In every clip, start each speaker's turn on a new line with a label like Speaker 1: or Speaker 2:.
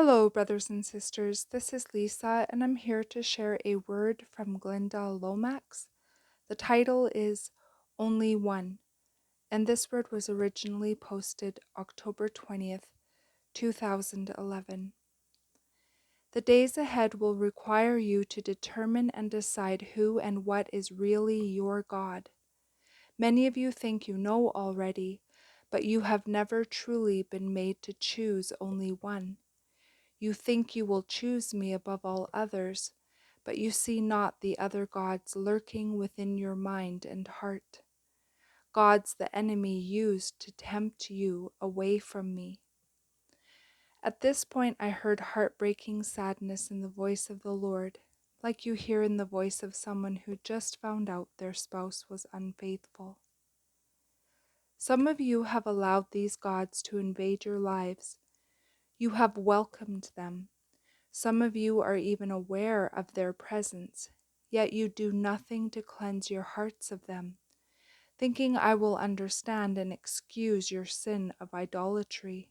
Speaker 1: Hello, brothers and sisters. This is Lisa, and I'm here to share a word from Glynda Lomax. The title is Only One, and this word was originally posted October 20th, 2011. The days ahead will require you to determine and decide who and what is really your God. Many of you think you know already, but you have never truly been made to choose only one. You think you will choose me above all others, but you see not the other gods lurking within your mind and heart, gods the enemy used to tempt you away from me. At this point, I heard heartbreaking sadness in the voice of the Lord, like you hear in the voice of someone who just found out their spouse was unfaithful. Some of you have allowed these gods to invade your lives. You have welcomed them. Some of you are even aware of their presence, yet you do nothing to cleanse your hearts of them, thinking I will understand and excuse your sin of idolatry.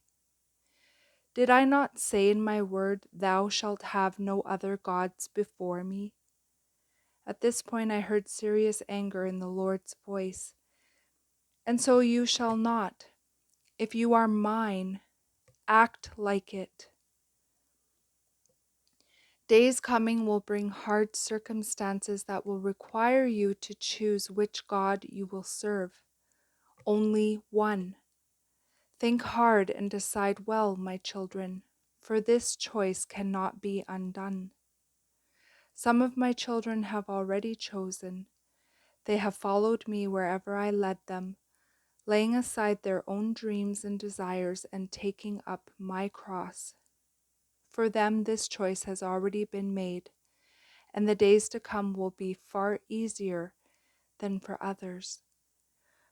Speaker 1: Did I not say in my word, "Thou shalt have no other gods before me"? At this point I heard serious anger in the Lord's voice. And so you shall not. If you are mine, act like it. Days coming will bring hard circumstances that will require you to choose which God you will serve. Only one. Think hard and decide well, my children, for this choice cannot be undone. Some of my children have already chosen. They have followed me wherever I led them, laying aside their own dreams and desires and taking up my cross. For them, this choice has already been made, and the days to come will be far easier than for others.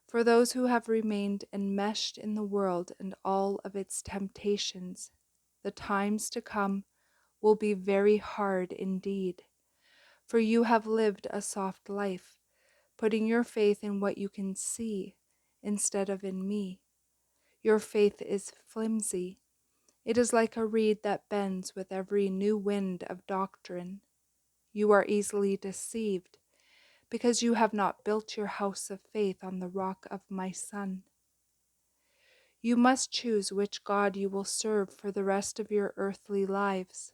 Speaker 1: For those who have remained enmeshed in the world and all of its temptations, the times to come will be very hard indeed. For you have lived a soft life, putting your faith in what you can see instead of in me. Your faith is flimsy. It is like a reed that bends with every new wind of doctrine. You are easily deceived, because you have not built your house of faith on the rock of my Son. You must choose which God you will serve for the rest of your earthly lives.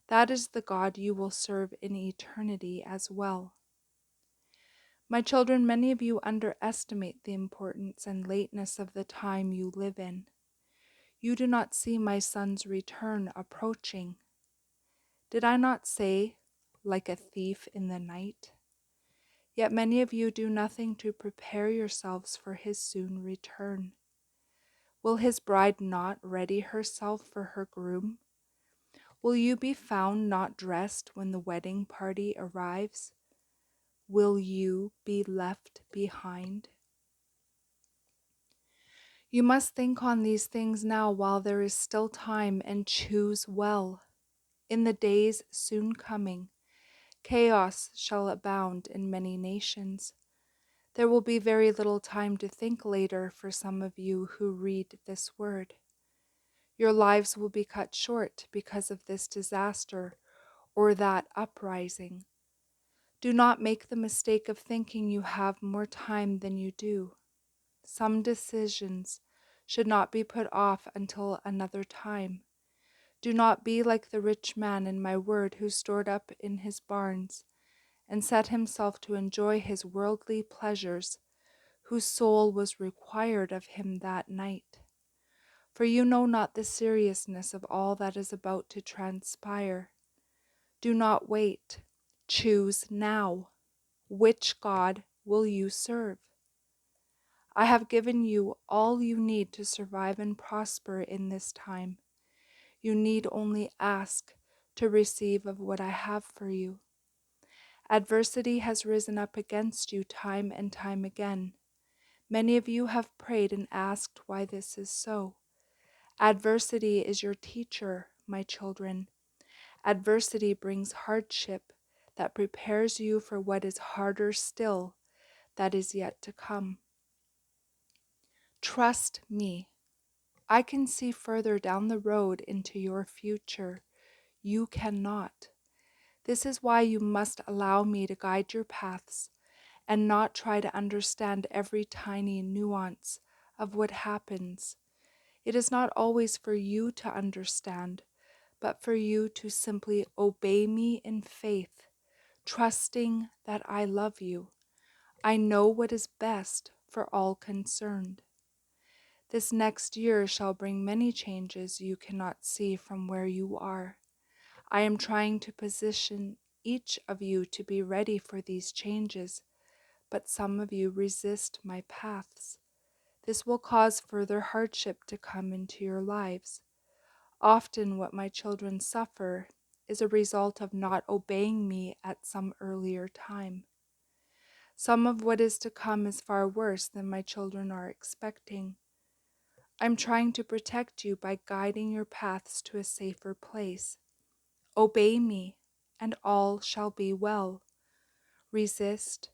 Speaker 1: That is the God you will serve in eternity as well. My children, many of you underestimate the importance and lateness of the time you live in. You do not see my Son's return approaching. Did I not say, like a thief in the night? Yet many of you do nothing to prepare yourselves for his soon return. Will his bride not ready herself for her groom? Will you be found not dressed when the wedding party arrives? Will you be left behind? You must think on these things now while there is still time, and choose well. In the days soon coming, chaos shall abound in many nations. There will be very little time to think later for some of you who read this word. Your lives will be cut short because of this disaster or that uprising. Do not make the mistake of thinking you have more time than you do. Some decisions should not be put off until another time. Do not be like the rich man in my word who stored up in his barns and set himself to enjoy his worldly pleasures, whose soul was required of him that night. For you know not the seriousness of all that is about to transpire. Do not wait. Choose now. Which God will you serve? I have given you all you need to survive and prosper in this time. You need only ask to receive of what I have for you. Adversity has risen up against you time and time again. Many of you have prayed and asked why this is so. Adversity is your teacher, my children. Adversity brings hardship that prepares you for what is harder still that is yet to come. Trust me. I can see further down the road into your future. You cannot. This is why you must allow me to guide your paths and not try to understand every tiny nuance of what happens. It is not always for you to understand, but for you to simply obey me in faith, trusting that I love you. I know what is best for all concerned. This next year shall bring many changes you cannot see from where you are. I am trying to position each of you to be ready for these changes, but some of you resist my paths. This will cause further hardship to come into your lives. Often, what my children suffer is a result of not obeying me at some earlier time. Some of what is to come is far worse than my children are expecting. I'm trying to protect you by guiding your paths to a safer place. Obey me, and all shall be well. Resist,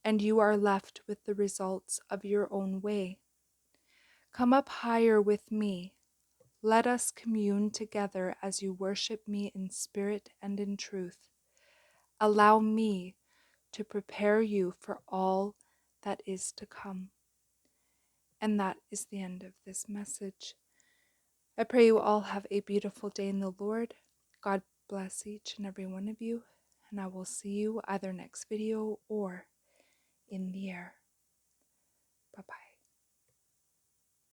Speaker 1: and you are left with the results of your own way. Come up higher with me. Let us commune together as you worship me in spirit and in truth. Allow me to prepare you for all that is to come. And that is the end of this message. I pray you all have a beautiful day in the Lord. God bless each and every one of you, and I will see you either next video or in the air. Bye-bye.